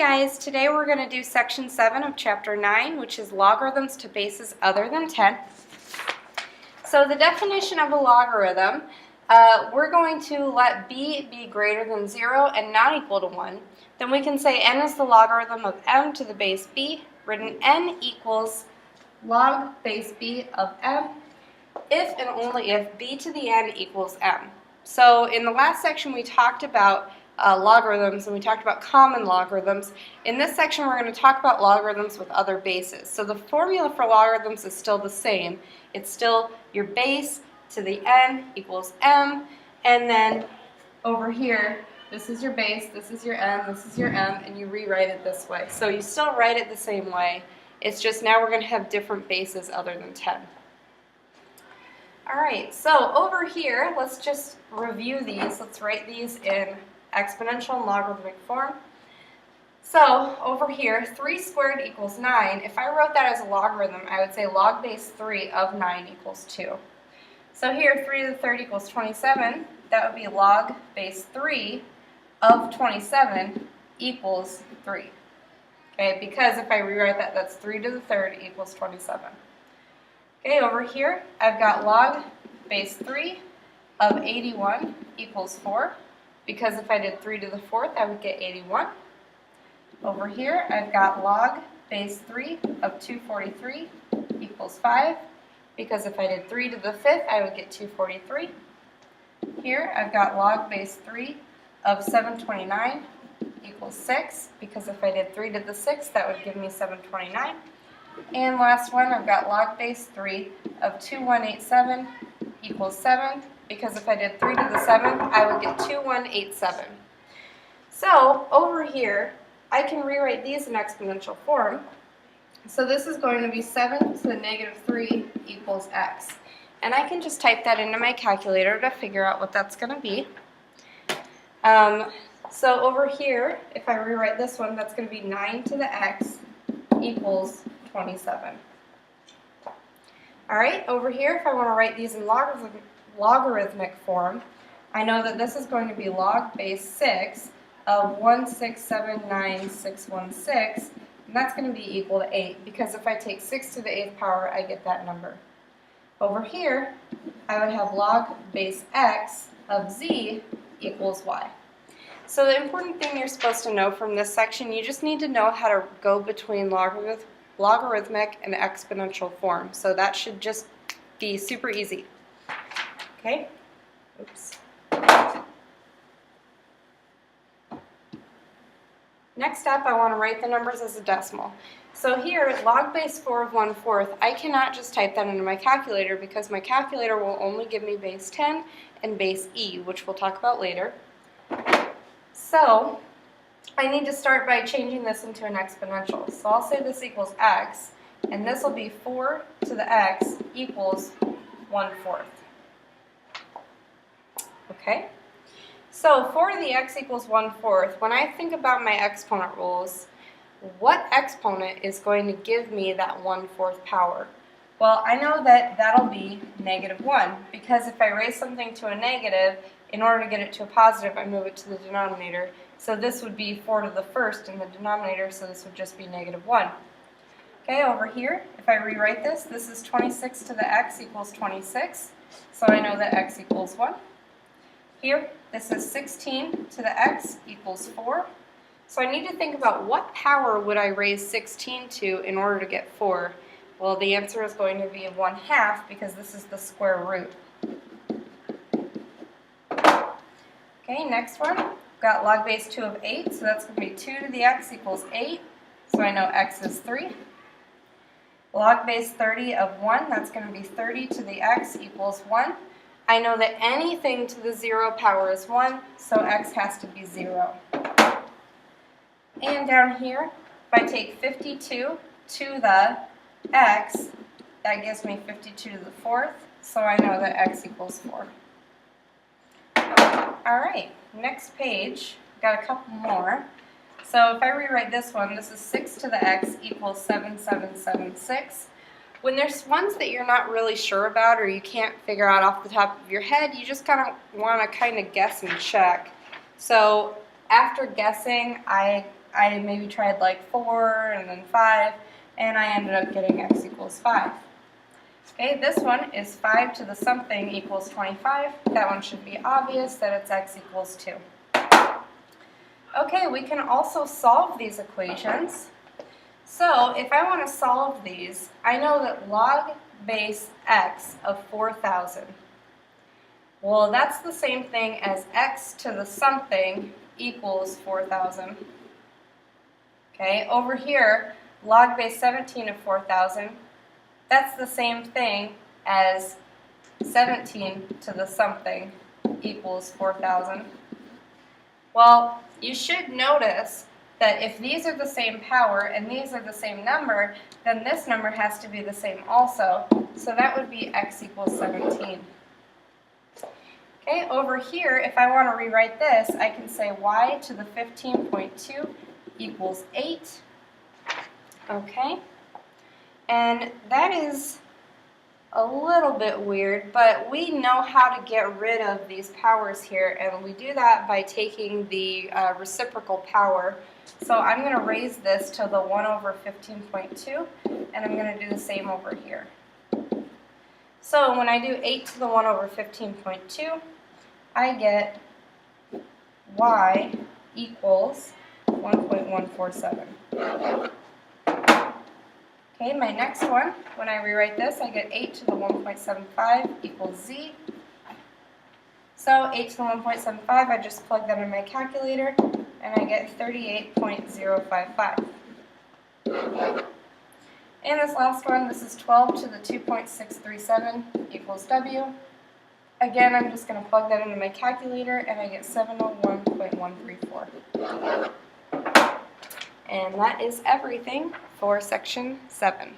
guys, today we're going to do section 7 of chapter 9, which is logarithms to bases other than 10. So the definition of a logarithm, we're going to let b be greater than 0 and not equal to 1. Then we can say n is the logarithm of m to the base b, written n equals log base b of m, if and only if b to the n equals m. So in the last section we talked about logarithms, and we talked about common logarithms. In this section we're going to talk about logarithms with other bases. So the formula for logarithms is still the same. It's still your base to the n equals m, and then over here this is your base, this is your n, this is your m, and you rewrite it this way. So you still write it the same way. It's just now we're going to have different bases other than 10. Alright, so over here, let's just review these. Let's write these in exponential and logarithmic form. So over here, 3 squared equals 9. If I wrote that as a logarithm, I would say log base 3 of 9 equals 2. So here, 3 to the third equals 27. That would be log base 3 of 27 equals 3. Okay, because if I rewrite that, that's 3 to the third equals 27. Okay, over here, I've got log base 3 of 81 equals 4. Because if I did 3 to the fourth, I would get 81. Over here, I've got log base 3 of 243 equals 5. Because if I did 3 to the fifth, I would get 243. Here, I've got log base 3 of 729 equals 6. Because if I did 3 to the sixth, that would give me 729. And last one, I've got log base 3 of 2187 equals 7. Because if I did 3 to the 7th, I would get 2187. So over here, I can rewrite these in exponential form. So this is going to be 7 to the negative 3 equals x. And I can just type that into my calculator to figure out what that's going to be. So over here, if I rewrite this one, that's going to be 9 to the x equals 27. Alright, over here, if I want to write these in logarithmic form, I know that this is going to be log base 6 of 1679616, and that's going to be equal to 8, because if I take 6 to the 8th power, I get that number. Over here, I would have log base x of z equals y. So the important thing you're supposed to know from this section, you just need to know how to go between logarithmic and exponential form. So that should just be super easy. Okay? Oops. Next up, I want to write the numbers as a decimal. So here, log base 4 of 1/4, I cannot just type that into my calculator because my calculator will only give me base 10 and base e, which we'll talk about later. So I need to start by changing this into an exponential. So I'll say this equals x, and this will be 4 to the x equals 1/4. Okay? So 4 to the x equals 1/4. When I think about my exponent rules, what exponent is going to give me that 1/4 power? Well, I know that that'll be negative 1, because if I raise something to a negative, in order to get it to a positive, I move it to the denominator. So this would be 4 to the first in the denominator, so this would just be negative 1. Okay, over here, if I rewrite this, this is 26 to the x equals 26, so I know that x equals 1. Here, this is 16 to the x equals 4. So I need to think about what power would I raise 16 to in order to get 4. Well, the answer is going to be 1/2 because this is the square root. Okay, next one. We've got log base 2 of 8, so that's going to be 2 to the x equals 8. So I know x is 3. Log base 30 of 1, that's going to be 30 to the x equals 1. I know that anything to the 0 power is 1, so x has to be 0. And down here, if I take 52 to the x, that gives me 52 to the 4th, so I know that x equals 4. Alright, next page, got a couple more. So if I rewrite this one, this is 6 to the x equals 7776. When there's ones that you're not really sure about or you can't figure out off the top of your head, you just want to guess and check. So after guessing, I I maybe tried like 4 and then 5, and I ended up getting x equals 5. Okay, this one is 5 to the something equals 25. That one should be obvious that it's x equals 2. Okay, we can also solve these equations. So if I want to solve these, I know that log base x of 4,000, well, that's the same thing as x to the something equals 4,000. Okay, over here, log base 17 of 4,000, that's the same thing as 17 to the something equals 4,000. Well, you should notice that if these are the same power and these are the same number, then this number has to be the same also. So that would be x equals 17. Okay, over here, if I want to rewrite this, I can say y to the 15.2 equals 8. Okay, and that is a little bit weird, but we know how to get rid of these powers here, and we do that by taking the reciprocal power. So I'm going to raise this to the 1 over 15.2, and I'm going to do the same over here. So when I do 8 to the 1 over 15.2, I get y equals 1.147. Okay, my next one, when I rewrite this, I get 8 to the 1.75 equals z. So 8 to the 1.75, I just plug that in my calculator, and I get 38.055. And this last one, this is 12 to the 2.637 equals w. Again, I'm just going to plug that into my calculator, and I get 701.134. And that is everything for section 7.